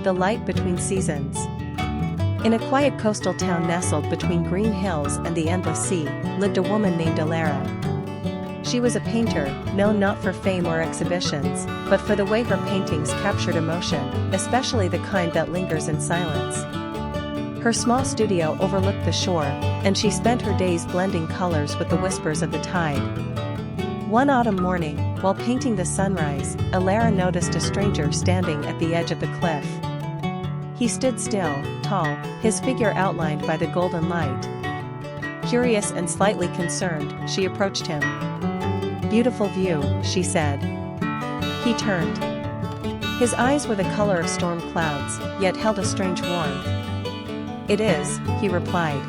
The Light Between Seasons. In a quiet coastal town nestled between green hills and the endless sea, lived a woman named Alara. She was a painter, known not for fame or exhibitions, but for the way her paintings captured emotion, especially the kind that lingers in silence. Her small studio overlooked the shore, and she spent her days blending colors with the whispers of the tide. One autumn morning, while painting the sunrise, Alara noticed a stranger standing at the edge of the cliff. He stood still, tall, his figure outlined by the golden light. Curious and slightly concerned, she approached him. "Beautiful view," she said. He turned. His eyes were the color of storm clouds, yet held a strange warmth. "It is," he replied.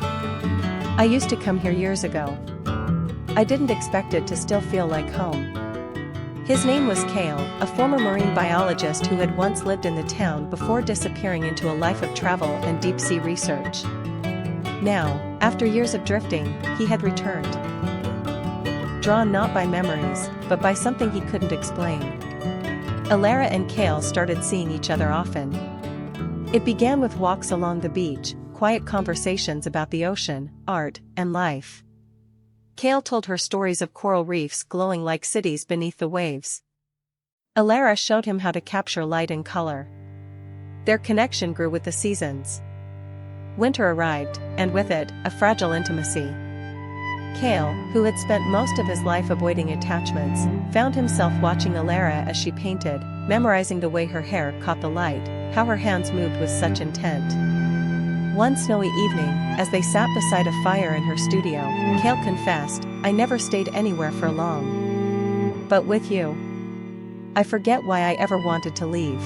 "I used to come here years ago. I didn't expect it to still feel like home." His name was Kale, a former marine biologist who had once lived in the town before disappearing into a life of travel and deep-sea research. Now, after years of drifting, he had returned. Drawn not by memories, but by something he couldn't explain. Alara and Kale started seeing each other often. It began with walks along the beach, quiet conversations about the ocean, art, and life. Kale told her stories of coral reefs glowing like cities beneath the waves. Alara showed him how to capture light and color. Their connection grew with the seasons. Winter arrived, and with it, a fragile intimacy. Kale, who had spent most of his life avoiding attachments, found himself watching Alara as she painted, memorizing the way her hair caught the light, how her hands moved with such intent. One snowy evening, as they sat beside a fire in her studio, Kale confessed, "I never stayed anywhere for long. But with you, I forget why I ever wanted to leave."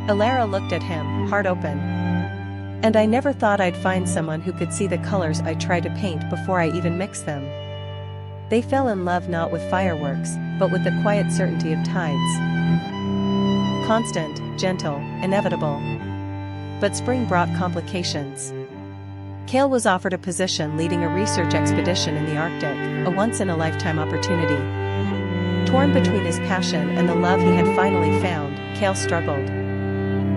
Alara looked at him, heart open. "And I never thought I'd find someone who could see the colors I try to paint before I even mix them." They fell in love not with fireworks, but with the quiet certainty of tides. Constant, gentle, inevitable. But spring brought complications. Kale was offered a position leading a research expedition in the Arctic, a once-in-a-lifetime opportunity. Torn between his passion and the love he had finally found, Kale struggled.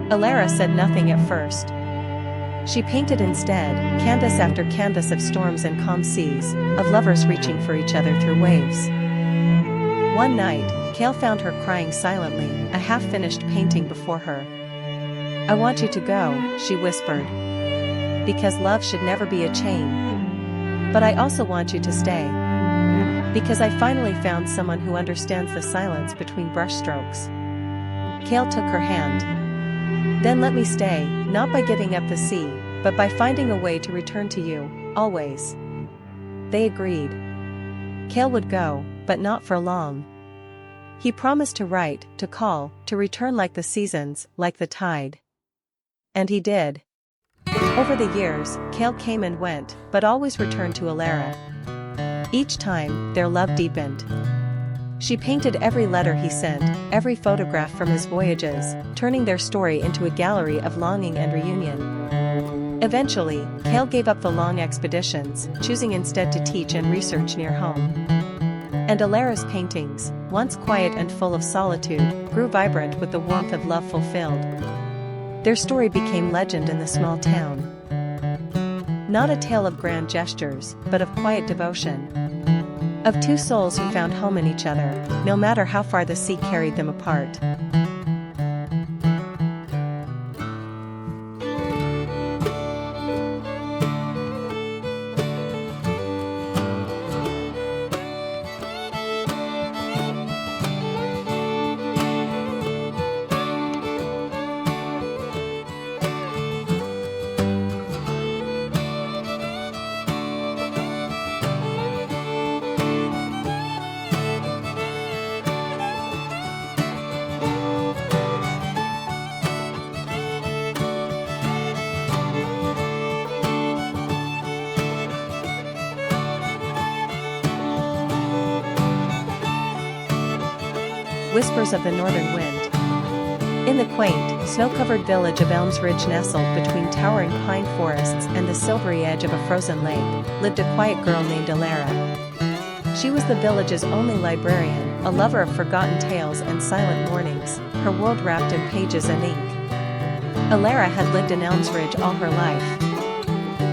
Alara said nothing at first. She painted instead, canvas after canvas of storms and calm seas, of lovers reaching for each other through waves. One night, Kale found her crying silently, a half-finished painting before her. "I want you to go," she whispered. "Because love should never be a chain. But I also want you to stay. Because I finally found someone who understands the silence between brushstrokes." Kale took her hand. "Then let me stay, not by giving up the sea, but by finding a way to return to you, always." They agreed. Kale would go, but not for long. He promised to write, to call, to return like the seasons, like the tide. And he did. Over the years, Kale came and went, but always returned to Alara. Each time, their love deepened. She painted every letter he sent, every photograph from his voyages, turning their story into a gallery of longing and reunion. Eventually, Kale gave up the long expeditions, choosing instead to teach and research near home. And Alara's paintings, once quiet and full of solitude, grew vibrant with the warmth of love fulfilled. Their story became legend in the small town. Not a tale of grand gestures, but of quiet devotion. Of two souls who found home in each other, no matter how far the sea carried them apart. Whispers of the Northern Wind. In the quaint, snow-covered village of Elms Ridge nestled between towering pine forests and the silvery edge of a frozen lake, lived a quiet girl named Alara. She was the village's only librarian, a lover of forgotten tales and silent mornings, her world wrapped in pages and ink. Alara had lived in Elmsridge all her life.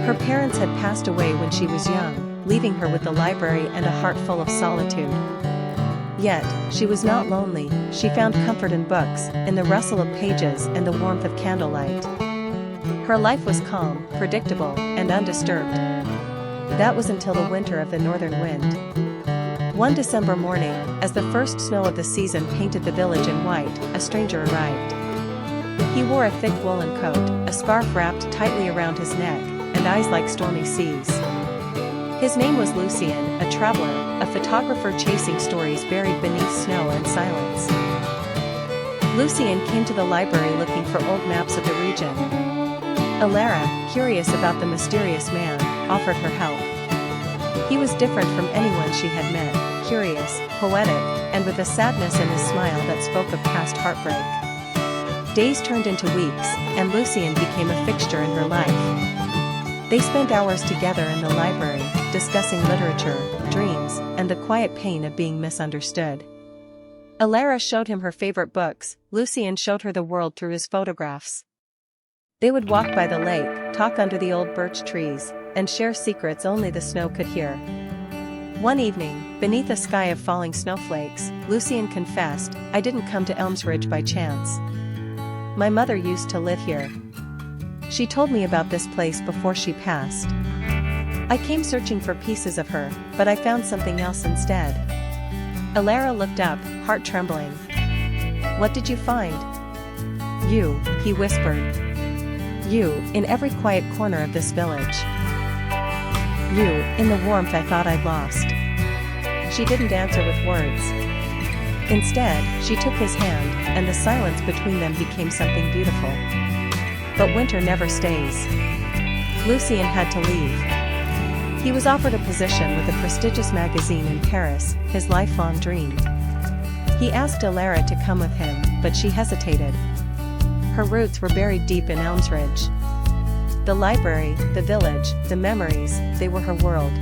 Her parents had passed away when she was young, leaving her with the library and a heart full of solitude. Yet, she was not lonely. She found comfort in books, in the rustle of pages and the warmth of candlelight. Her life was calm, predictable, and undisturbed. That was until the winter of the northern wind. One December morning, as the first snow of the season painted the village in white, a stranger arrived. He wore a thick woolen coat, a scarf wrapped tightly around his neck, and eyes like stormy seas. His name was Lucien, a traveler, a photographer chasing stories buried beneath snow and silence. Lucien came to the library looking for old maps of the region. Alara, curious about the mysterious man, offered her help. He was different from anyone she had met, curious, poetic, and with a sadness in his smile that spoke of past heartbreak. Days turned into weeks, and Lucien became a fixture in her life. They spent hours together in the library, discussing literature, dreams, and the quiet pain of being misunderstood. Alara showed him her favorite books, Lucien showed her the world through his photographs. They would walk by the lake, talk under the old birch trees, and share secrets only the snow could hear. One evening, beneath a sky of falling snowflakes, Lucien confessed, "I didn't come to Elmsridge by chance. My mother used to live here. She told me about this place before she passed. I came searching for pieces of her, but I found something else instead." Alara looked up, heart trembling. "What did you find?" "You," he whispered. "You, in every quiet corner of this village. You, in the warmth I thought I'd lost." She didn't answer with words. Instead, she took his hand, and the silence between them became something beautiful. But winter never stays. Lucien had to leave. He was offered a position with a prestigious magazine in Paris, his lifelong dream. He asked Alara to come with him, but she hesitated. Her roots were buried deep in Elmsridge. The library, the village, the memories, they were her world.